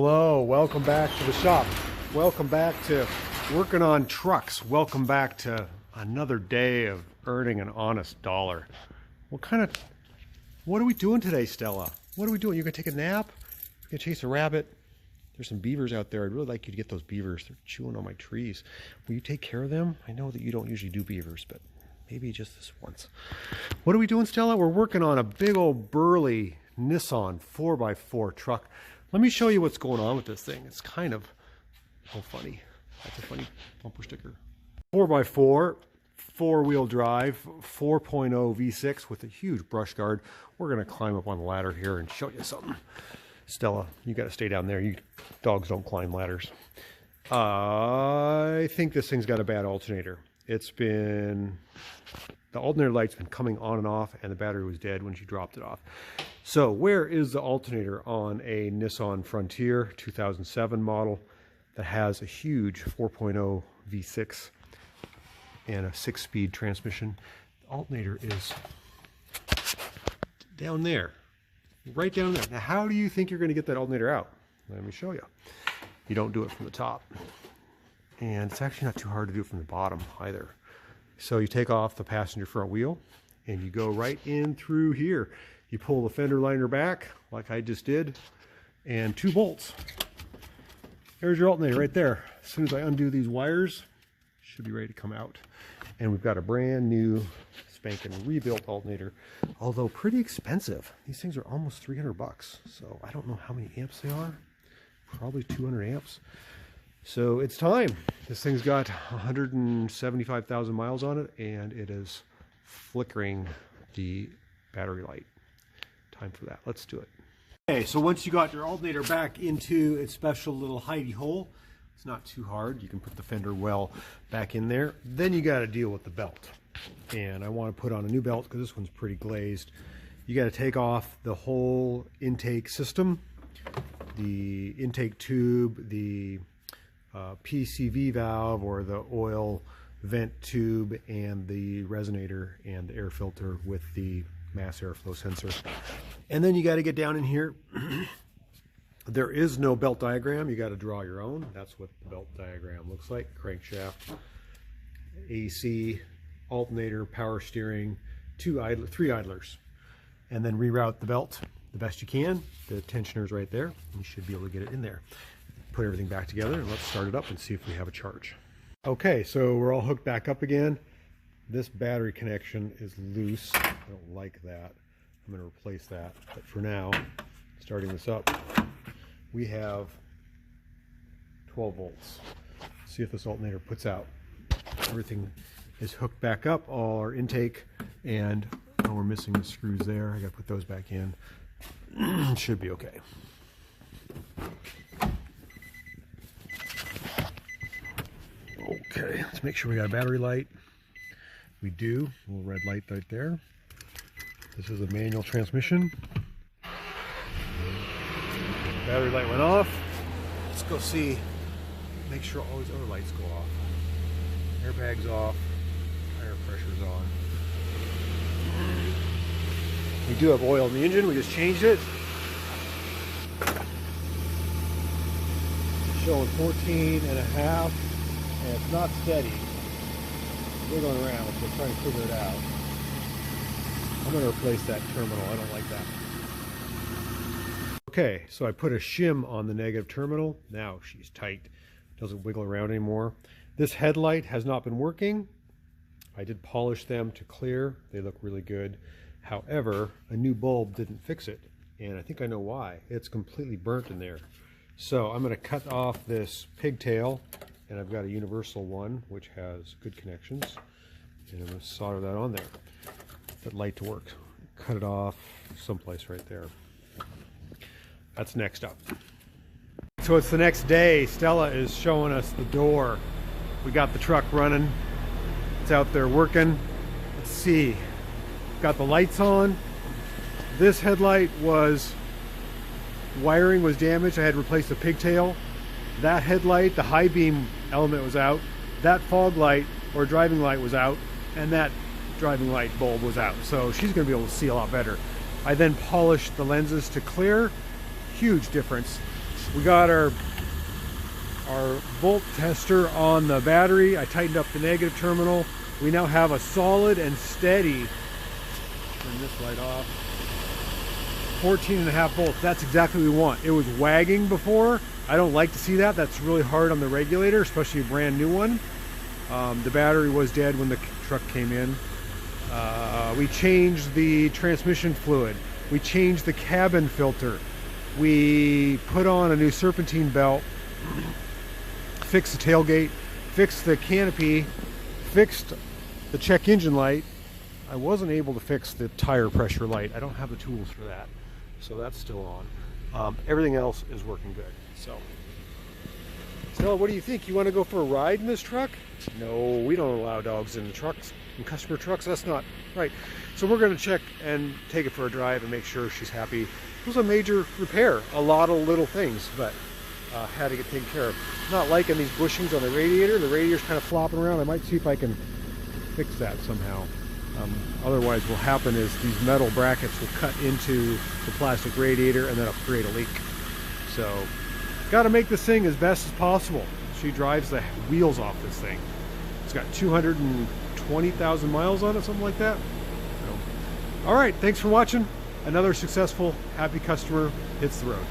Hello, welcome back to the shop. Welcome back to working on trucks. Welcome back to another day of earning an honest dollar. What are we doing today, Stella? What are we doing? You're gonna take a nap? You're gonna chase a rabbit? There's some beavers out there. I'd really like you to get those beavers. They're chewing on my trees. Will you take care of them? I know that you don't usually do beavers, but maybe just this once. What are we doing, Stella? We're working on a big old burly Nissan 4x4 truck. Let me show you what's going on with this thing. It's kind of, oh, funny. That's a funny bumper sticker. 4x4, four-wheel drive, 4.0 V6 with a huge brush guard. We're gonna climb up on the ladder here and show you something. Stella, you gotta stay down there. You dogs don't climb ladders. I think this thing's got a bad alternator. The alternator light's been coming on and off, and the battery was dead when she dropped it off. So where is the alternator on a Nissan Frontier 2007 model that has a huge 4.0 V6 and a 6-speed transmission? The alternator is down there, right down there. Now, how do you think you're going to get that alternator out? Let me show you. You don't do it from the top. And it's actually not too hard to do it from the bottom either. So you take off the passenger front wheel and you go right in through here. You pull the fender liner back like I just did, and 2 bolts. There's your alternator right there. As soon as I undo these wires, it should be ready to come out. And we've got a brand new spanking rebuilt alternator, although pretty expensive. These things are almost 300 bucks. So I don't know how many amps they are. Probably 200 amps. So it's time. This thing's got 175,000 miles on it, and it is flickering the battery light. Time for that. Let's do it. Okay, so once you got your alternator back into its special little hidey hole, it's not too hard. You can put the fender well back in there. Then you got to deal with the belt. And I want to put on a new belt because this one's pretty glazed. You got to take off the whole intake system, the intake tube, the PCV valve or the oil vent tube, and the resonator and the air filter with the mass airflow sensor. And then you got to get down in here. There is no belt diagram. You got to draw your own. That's what the belt diagram looks like. Crankshaft, AC, alternator, power steering, 3 idlers, and then reroute the belt the best you can. The tensioner's right there. You should be able to get it in there. Put everything back together and let's start it up and see if we have a charge. Okay, so we're all hooked back up again. This battery connection is loose. I don't like that. I'm going to replace that. But for now, starting this up, we have 12 volts. See if this alternator puts out. Everything is hooked back up, all our intake, and we're missing the screws there. I got to put those back in. Should be okay. Okay, let's make sure we got a battery light. We do. A little red light right there. This is a manual transmission. Battery light went off. Let's go see. Make sure all these other lights go off. Airbag's off. Tire pressure's on. We do have oil in the engine. We just changed it. Showing 14 and a half. And it's not steady. We're going around, so we're trying to figure it out. I'm going to replace that terminal. I don't like that. Okay, so I put a shim on the negative terminal. Now she's tight. Doesn't wiggle around anymore. This headlight has not been working. I did polish them to clear. They look really good. However, a new bulb didn't fix it. And I think I know why. It's completely burnt in there. So I'm going to cut off this pigtail. And I've got a universal one, which has good connections. And I'm going to solder that on there. That light to work. Cut it off someplace right there. That's next up. So it's the next day. Stella is showing us the door. We got the truck running. It's out there working. Let's see. Got the lights on. This headlight wiring was damaged. I had to replace the pigtail. That headlight, the high beam element was out. That fog light or driving light was out, and that driving light bulb was out. So she's going to be able to see a lot better. I then polished the lenses to clear. Huge difference. We got our volt tester on the battery. I tightened up the negative terminal. We now have a solid and steady, turn this light off, 14.5 volts. That's exactly what we want. It was wagging before. I don't like to see that. That's really hard on the regulator, especially a brand new one. The battery was dead when the truck came in. We changed the transmission fluid. We changed the cabin filter. We put on a new serpentine belt, fixed the tailgate, fixed the canopy, fixed the check engine light. I wasn't able to fix the tire pressure light. I don't have the tools for that, so that's still on. Everything else is working good. So, Stella, what do you think? You want to go for a ride in this truck? No, we don't allow dogs in the trucks, in customer trucks. That's not right. So we're going to check and take it for a drive and make sure she's happy. It was a major repair, a lot of little things, but had to get taken care of. Not liking these bushings on the radiator. The radiator's kind of flopping around. I might see if I can fix that somehow. Otherwise, what will happen is these metal brackets will cut into the plastic radiator and then it'll create a leak. So, got to make this thing as best as possible. She drives the wheels off this thing. It's got 220,000 miles on it, something like that. So, all right, thanks for watching. Another successful, happy customer hits the road.